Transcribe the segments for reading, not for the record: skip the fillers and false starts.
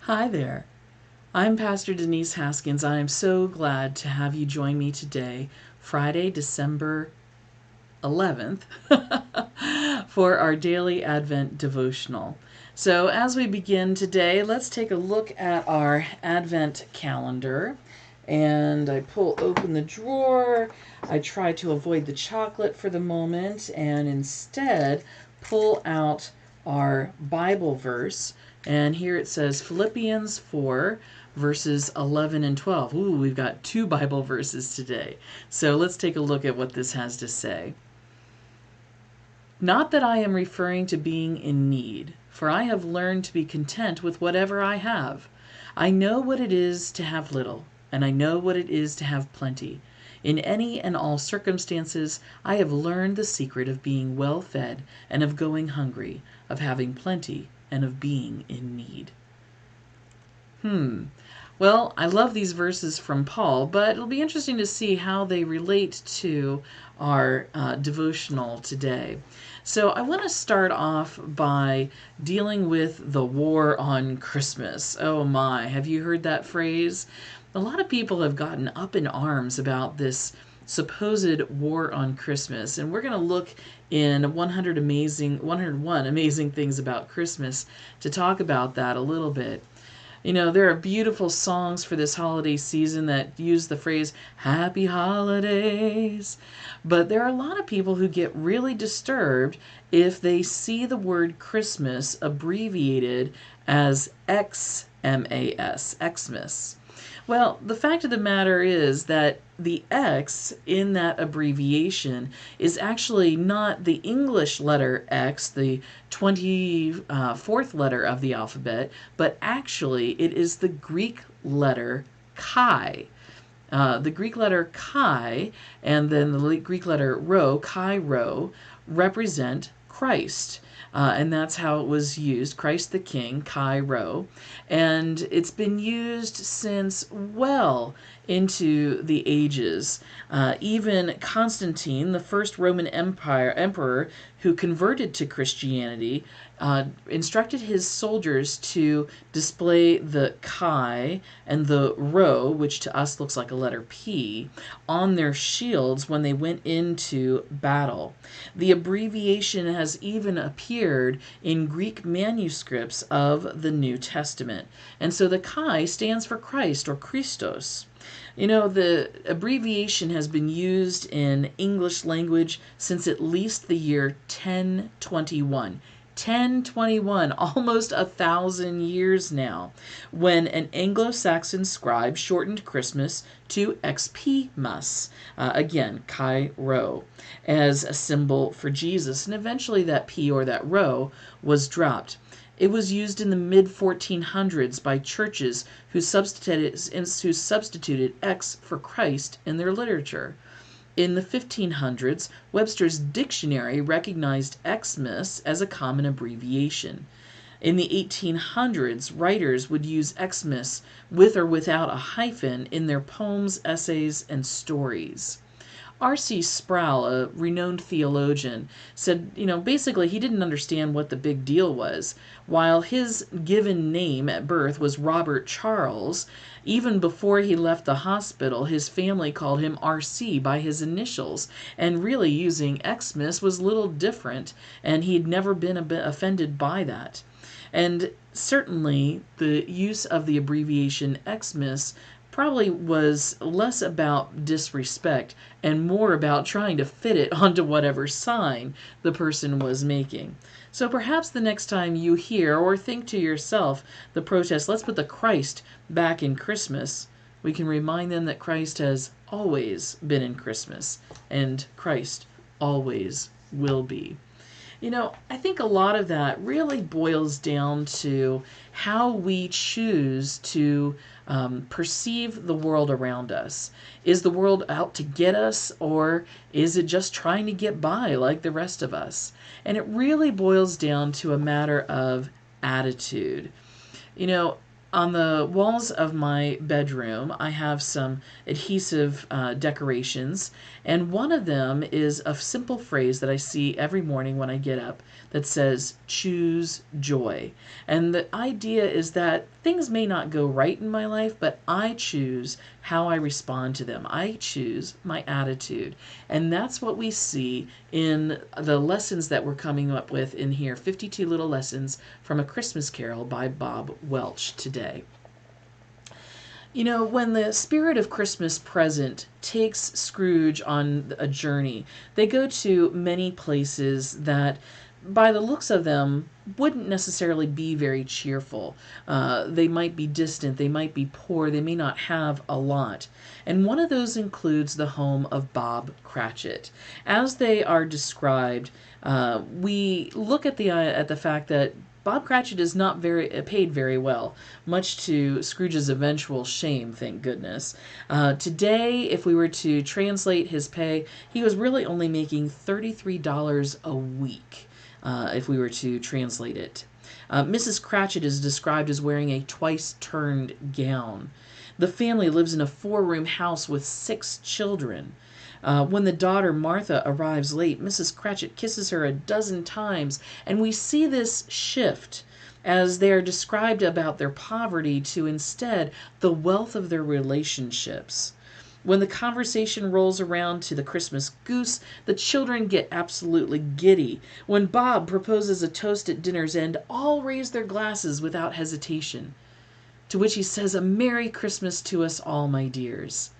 Hi there. I'm Pastor Denise Haskins. I am so glad to have you join me today, Friday, December 11th, for our daily Advent devotional. So, as we begin today, let's take a look at our Advent calendar. And I pull open the drawer. I try to avoid the chocolate for the moment and instead pull out our Bible verse. And here it says Philippians 4, verses 11 and 12. Ooh, we've got two Bible verses today. So let's take a look at what this has to say. Not that I am referring to being in need, for I have learned to be content with whatever I have. I know what it is to have little, and I know what it is to have plenty. In any and all circumstances, I have learned the secret of being well fed and of going hungry, of having plenty and of being in need. Well, I love these verses from Paul, but it'll be interesting to see how they relate to our devotional today. So I want to start off by dealing with the war on Christmas. Oh my, have you heard that phrase? A lot of people have gotten up in arms about this supposed war on Christmas, and we're going to look in 101 amazing things about Christmas to talk about that a little bit. You know, there are beautiful songs for this holiday season that use the phrase happy holidays. But there are a lot of people who get really disturbed if they see the word Christmas abbreviated as XMAS, Xmas. Well, the fact of the matter is that the X in that abbreviation is actually not the English letter X, the 24th letter of the alphabet, but actually it is the Greek letter Chi. The Greek letter Chi and then the Greek letter Rho, Chi Rho, represent Christ. And that's how it was used, Christ the King, Chi Rho. And it's been used since well into the ages. Even Constantine, the first Roman emperor who converted to Christianity, instructed his soldiers to display the Chi and the Rho, which to us looks like a letter P, on their shields when they went into battle. The abbreviation has even appeared in Greek manuscripts of the New Testament. And so the Chi stands for Christ or Christos. You know, the abbreviation has been used in English language since at least the year 1021. 1021, almost 1,000 years now, when an Anglo-Saxon scribe shortened Christmas to Xmas, again, Chi Rho, as a symbol for Jesus. And eventually that P or that Rho was dropped. It was used in the mid-1400s by churches who substituted X for Christ in their literature. In the 1500s, Webster's dictionary recognized Xmas as a common abbreviation. In the 1800s, writers would use Xmas with or without a hyphen in their poems, essays, and stories. R.C. Sproul, a renowned theologian, said, basically he didn't understand what the big deal was. While his given name at birth was Robert Charles, even before he left the hospital, his family called him R.C. by his initials, and really using Xmas was little different, and he'd never been offended by that. And certainly the use of the abbreviation Xmas probably was less about disrespect and more about trying to fit it onto whatever sign the person was making. So perhaps the next time you hear or think to yourself the protest, let's put the Christ back in Christmas, we can remind them that Christ has always been in Christmas and Christ always will be. I think a lot of that really boils down to how we choose to perceive the world around us. Is the world out to get us, or is it just trying to get by like the rest of us? And it really boils down to a matter of attitude. On the walls of my bedroom, I have some adhesive decorations, and one of them is a simple phrase that I see every morning when I get up that says, choose joy. And the idea is that things may not go right in my life, but I choose how I respond to them. I choose my attitude. And that's what we see in the lessons that we're coming up with in here, 52 Little Lessons from a Christmas Carol by Bob Welch today. You know, when the spirit of Christmas present takes Scrooge on a journey, they go to many places that, by the looks of them, wouldn't necessarily be very cheerful. They might be distant, they might be poor, they may not have a lot. And one of those includes the home of Bob Cratchit. As they are described, we look at the fact that Bob Cratchit is not very paid very well, much to Scrooge's eventual shame, thank goodness. Today, if we were to translate his pay, he was really only making $33 a week, if we were to translate it. Mrs. Cratchit is described as wearing a twice-turned gown. The family lives in a 4-room house with 6 children. When the daughter Martha arrives late, Mrs. Cratchit kisses her a dozen times, and we see this shift as they are described about their poverty to instead the wealth of their relationships. When the conversation rolls around to the Christmas goose, the children get absolutely giddy. When Bob proposes a toast at dinner's end, all raise their glasses without hesitation, to which he says, "A Merry Christmas to us all, my dears."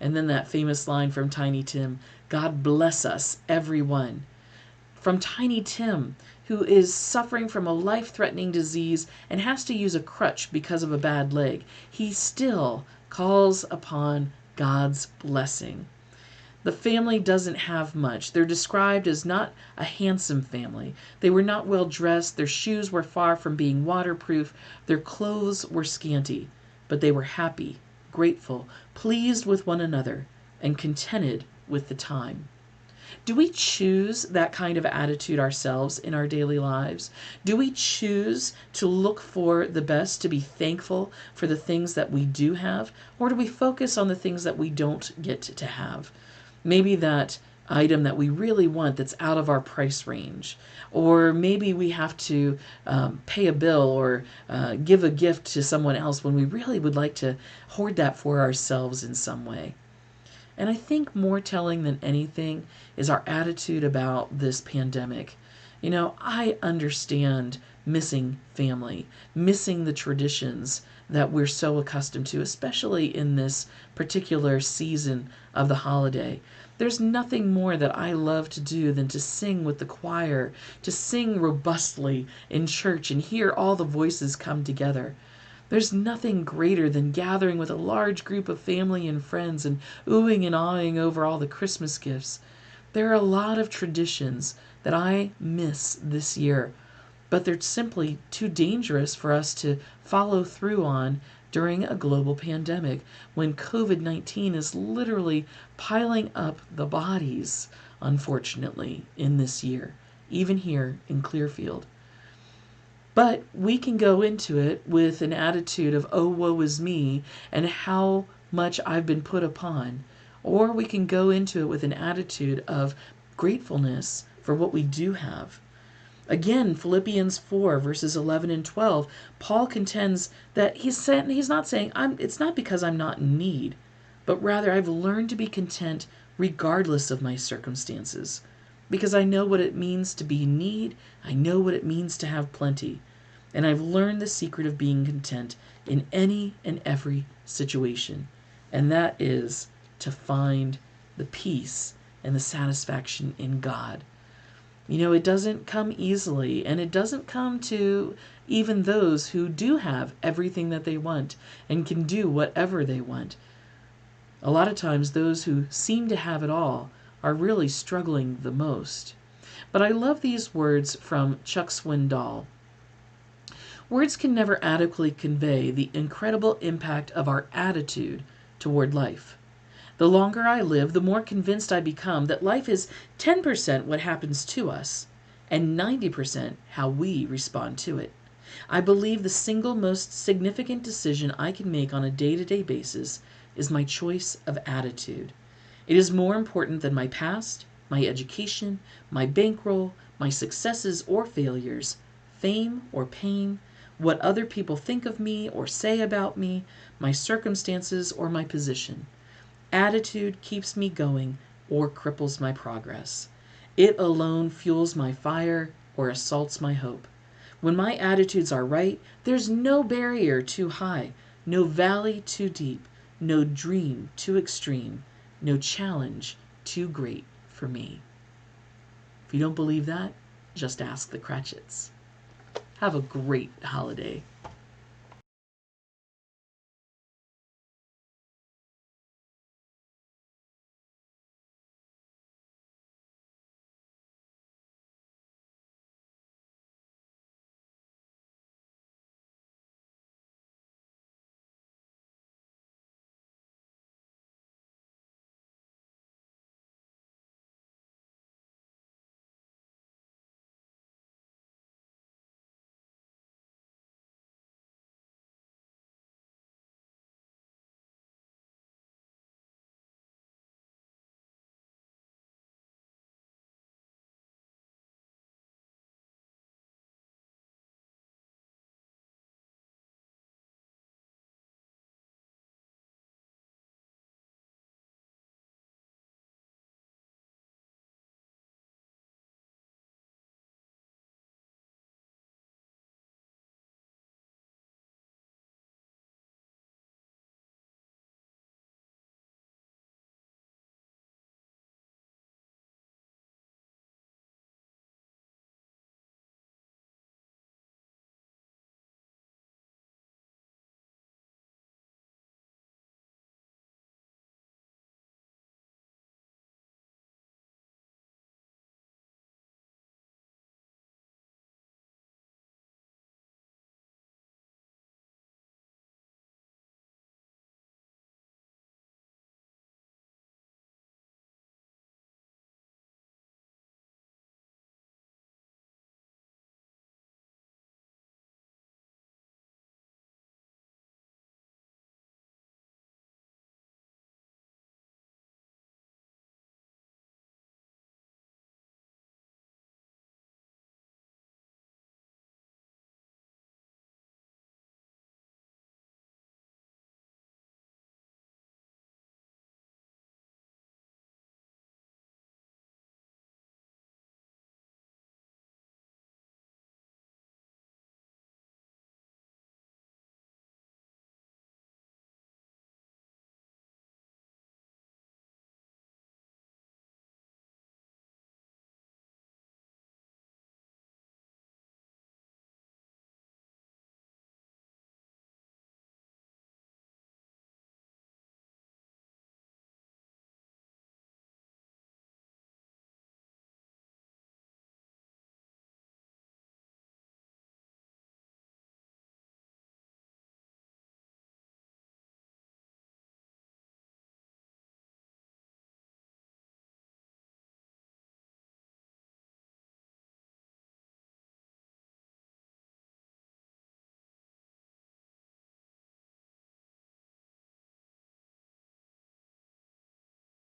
And then that famous line from Tiny Tim, "God bless us, everyone." From Tiny Tim, who is suffering from a life-threatening disease and has to use a crutch because of a bad leg, he still calls upon God's blessing. The family doesn't have much. They're described as not a handsome family. They were not well dressed. Their shoes were far from being waterproof. Their clothes were scanty, but they were happy, grateful, pleased with one another, and contented with the time. Do we choose that kind of attitude ourselves in our daily lives? Do we choose to look for the best, to be thankful for the things that we do have? Or do we focus on the things that we don't get to have? Maybe that item that we really want that's out of our price range. Or maybe we have to pay a bill or give a gift to someone else when we really would like to hoard that for ourselves in some way. And I think more telling than anything is our attitude about this pandemic. You know, I understand missing family, missing the traditions that we're so accustomed to, especially in this particular season of the holiday. There's nothing more that I love to do than to sing with the choir, to sing robustly in church and hear all the voices come together. There's nothing greater than gathering with a large group of family and friends and oohing and aahing over all the Christmas gifts. There are a lot of traditions that I miss this year, but they're simply too dangerous for us to follow through on during a global pandemic when COVID-19 is literally piling up the bodies, unfortunately, in this year, even here in Clearfield. But we can go into it with an attitude of, oh, woe is me, and how much I've been put upon. Or we can go into it with an attitude of gratefulness for what we do have. Again, Philippians 4, verses 11 and 12, Paul contends that he's not saying, it's not because I'm not in need, but rather I've learned to be content regardless of my circumstances. Because I know what it means to be in need, I know what it means to have plenty. And I've learned the secret of being content in any and every situation. And that is to find the peace and the satisfaction in God. You know, it doesn't come easily, and it doesn't come to even those who do have everything that they want and can do whatever they want. A lot of times, those who seem to have it all are really struggling the most. But I love these words from Chuck Swindoll. Words can never adequately convey the incredible impact of our attitude toward life. The longer I live, the more convinced I become that life is 10% what happens to us and 90% how we respond to it. I believe the single most significant decision I can make on a day-to-day basis is my choice of attitude. It is more important than my past, my education, my bankroll, my successes or failures, fame or pain, what other people think of me or say about me, my circumstances, or my position. Attitude keeps me going or cripples my progress. It alone fuels my fire or assaults my hope. When my attitudes are right, there's no barrier too high, no valley too deep, no dream too extreme, no challenge too great for me. If you don't believe that, just ask the Cratchits. Have a great holiday.